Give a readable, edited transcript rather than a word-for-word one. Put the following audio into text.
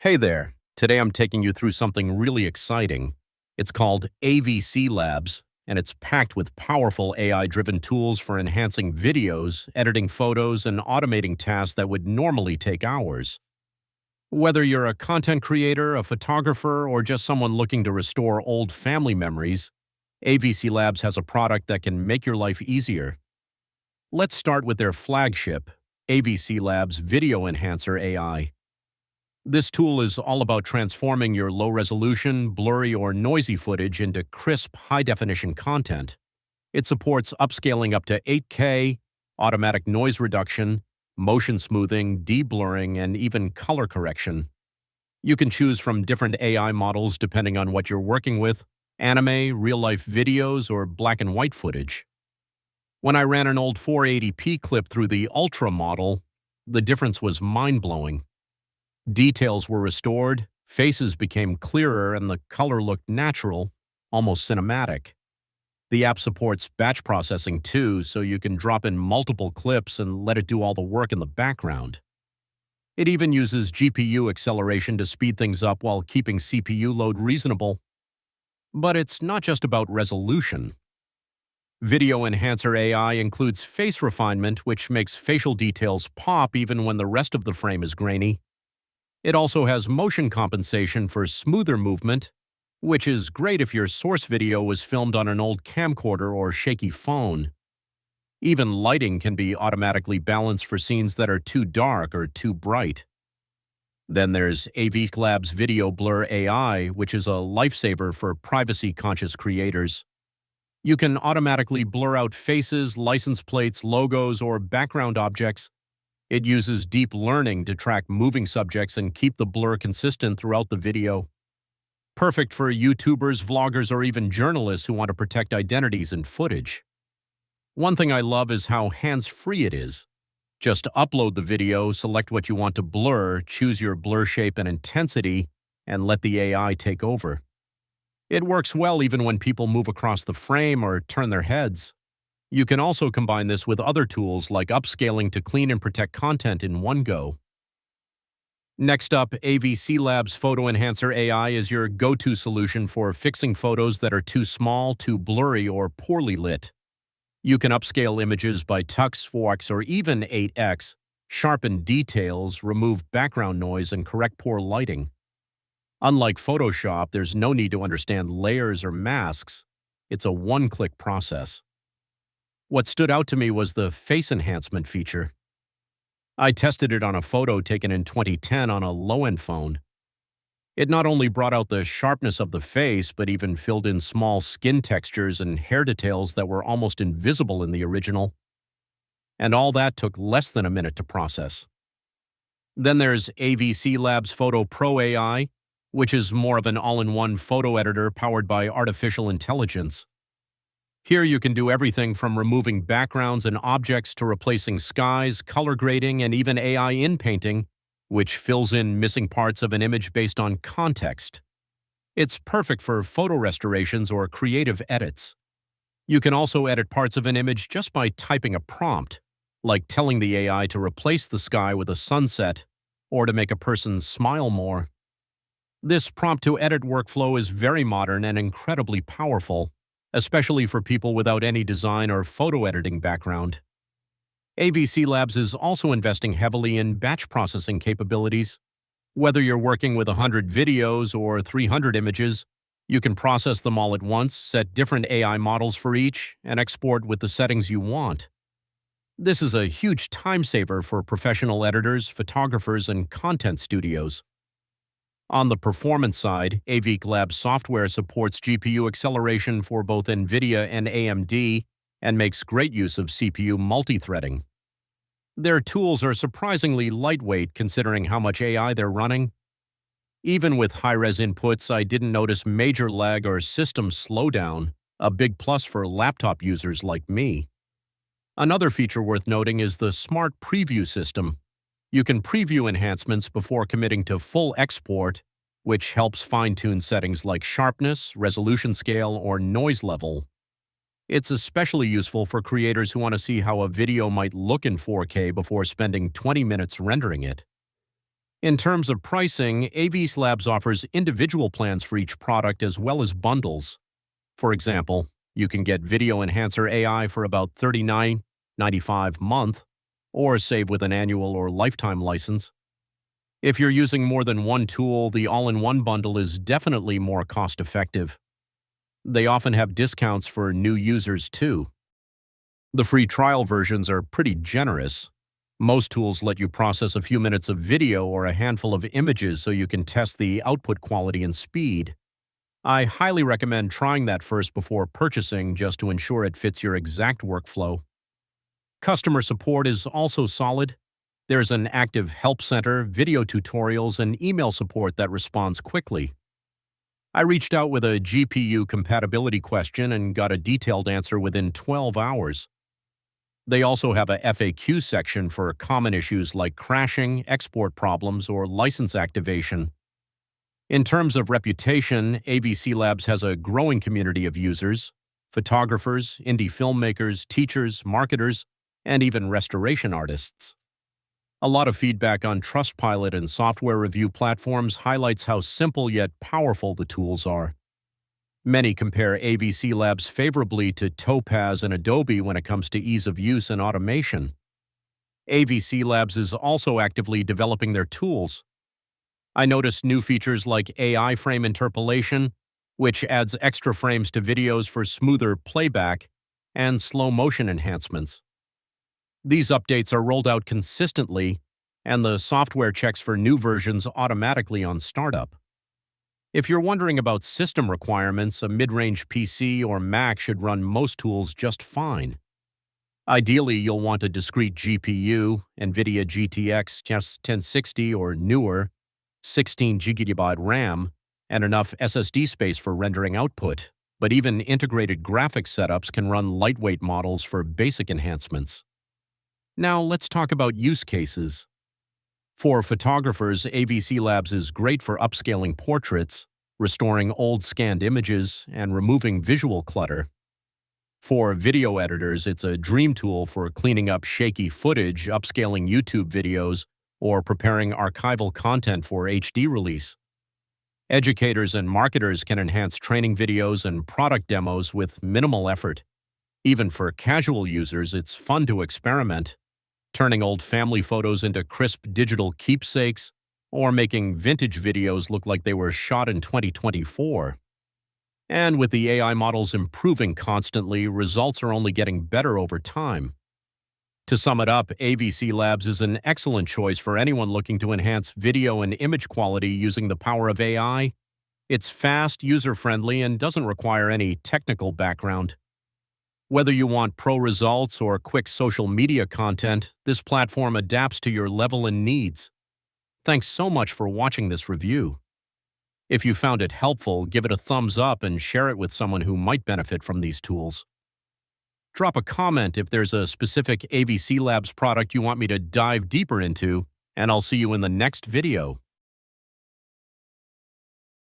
Hey there. Today I'm taking you through something really exciting. It's called AVC Labs, and it's packed with powerful AI-driven tools for enhancing videos, editing photos, and automating tasks that would normally take hours. Whether you're a content creator, a photographer, or just someone looking to restore old family memories, AVC Labs has a product that can make your life easier. Let's start with their flagship, AVC Labs Video Enhancer AI. This tool is all about transforming your low-resolution, blurry, or noisy footage into crisp, high-definition content. It supports upscaling up to 8K, automatic noise reduction, motion smoothing, de-blurring, and even color correction. You can choose from different AI models depending on what you're working with: anime, real-life videos, or black and white footage. When I ran an old 480p clip through the Ultra model, the difference was mind-blowing. Details were restored, faces became clearer, and the color looked natural, almost cinematic. The app supports batch processing too, so you can drop in multiple clips and let it do all the work in the background. It even uses GPU acceleration to speed things up while keeping CPU load reasonable. But it's not just about resolution. Video Enhancer AI includes face refinement, which makes facial details pop even when the rest of the frame is grainy. It also has motion compensation for smoother movement, which is great if your source video was filmed on an old camcorder or shaky phone. Even lighting can be automatically balanced for scenes that are too dark or too bright. Then there's AVCLabs Video Blur AI, which is a lifesaver for privacy-conscious creators. You can automatically blur out faces, license plates, logos, or background objects. It uses deep learning to track moving subjects and keep the blur consistent throughout the video. Perfect for YouTubers, vloggers, or even journalists who want to protect identities and footage. One thing I love is how hands-free it is. Just upload the video, select what you want to blur, choose your blur shape and intensity, and let the AI take over. It works well even when people move across the frame or turn their heads. You can also combine this with other tools like upscaling to clean and protect content in one go. Next up, AVCLabs Photo Enhancer AI is your go-to solution for fixing photos that are too small, too blurry, or poorly lit. You can upscale images by tux, 4x, or even 8x, sharpen details, remove background noise, and correct poor lighting. Unlike Photoshop, there's no need to understand layers or masks. It's a one-click process. What stood out to me was the face enhancement feature. I tested it on a photo taken in 2010 on a low-end phone. It not only brought out the sharpness of the face, but even filled in small skin textures and hair details that were almost invisible in the original. And all that took less than a minute to process. Then there's AVCLabs Photo Pro AI, which is more of an all-in-one photo editor powered by artificial intelligence. Here you can do everything from removing backgrounds and objects to replacing skies, color grading, and even AI in-painting, which fills in missing parts of an image based on context. It's perfect for photo restorations or creative edits. You can also edit parts of an image just by typing a prompt, like telling the AI to replace the sky with a sunset or to make a person smile more. This prompt-to-edit workflow is very modern and incredibly powerful, especially for people without any design or photo editing background. AVCLabs is also investing heavily in batch processing capabilities. Whether you're working with 100 videos or 300 images, you can process them all at once, set different AI models for each, and export with the settings you want. This is a huge time saver for professional editors, photographers, and content studios. On the performance side, AVCLabs software supports GPU acceleration for both NVIDIA and AMD and makes great use of CPU multithreading. Their tools are surprisingly lightweight considering how much AI they're running. Even with high-res inputs, I didn't notice major lag or system slowdown, a big plus for laptop users like me. Another feature worth noting is the Smart Preview system. You can preview enhancements before committing to full export, which helps fine-tune settings like sharpness, resolution scale, or noise level. It's especially useful for creators who want to see how a video might look in 4K before spending 20 minutes rendering it. In terms of pricing, AVC Labs offers individual plans for each product as well as bundles. For example, you can get Video Enhancer AI for about $39.95 a month, or save with an annual or lifetime license. If you're using more than one tool, the all-in-one bundle is definitely more cost-effective. They often have discounts for new users too. The free trial versions are pretty generous. Most tools let you process a few minutes of video or a handful of images so you can test the output quality and speed. I highly recommend trying that first before purchasing just to ensure it fits your exact workflow. Customer support is also solid. There's an active help center, video tutorials, and email support that responds quickly. I reached out with a GPU compatibility question and got a detailed answer within 12 hours. They also have a FAQ section for common issues like crashing, export problems, or license activation. In terms of reputation, AVC Labs has a growing community of users, photographers, indie filmmakers, teachers, marketers, and even restoration artists. A lot of feedback on Trustpilot and software review platforms highlights how simple yet powerful the tools are. Many compare AVC Labs favorably to Topaz and Adobe when it comes to ease of use and automation. AVC Labs is also actively developing their tools. I noticed new features like AI frame interpolation, which adds extra frames to videos for smoother playback, and slow motion enhancements. These updates are rolled out consistently, and the software checks for new versions automatically on startup. If you're wondering about system requirements, a mid-range PC or Mac should run most tools just fine. Ideally, you'll want a discrete GPU, NVIDIA GTX 1060 or newer, 16 GB RAM, and enough SSD space for rendering output, but even integrated graphics setups can run lightweight models for basic enhancements. Now let's talk about use cases. For photographers, AVC Labs is great for upscaling portraits, restoring old scanned images, and removing visual clutter. For video editors, it's a dream tool for cleaning up shaky footage, upscaling YouTube videos, or preparing archival content for HD release. Educators and marketers can enhance training videos and product demos with minimal effort. Even for casual users, it's fun to experiment, turning old family photos into crisp digital keepsakes, or making vintage videos look like they were shot in 2024. And with the AI models improving constantly, results are only getting better over time. To sum it up, AVC Labs is an excellent choice for anyone looking to enhance video and image quality using the power of AI. It's fast, user-friendly, and doesn't require any technical background. Whether you want pro results or quick social media content, this platform adapts to your level and needs. Thanks so much for watching this review. If you found it helpful, give it a thumbs up and share it with someone who might benefit from these tools. Drop a comment if there's a specific AVC Labs product you want me to dive deeper into, and I'll see you in the next video.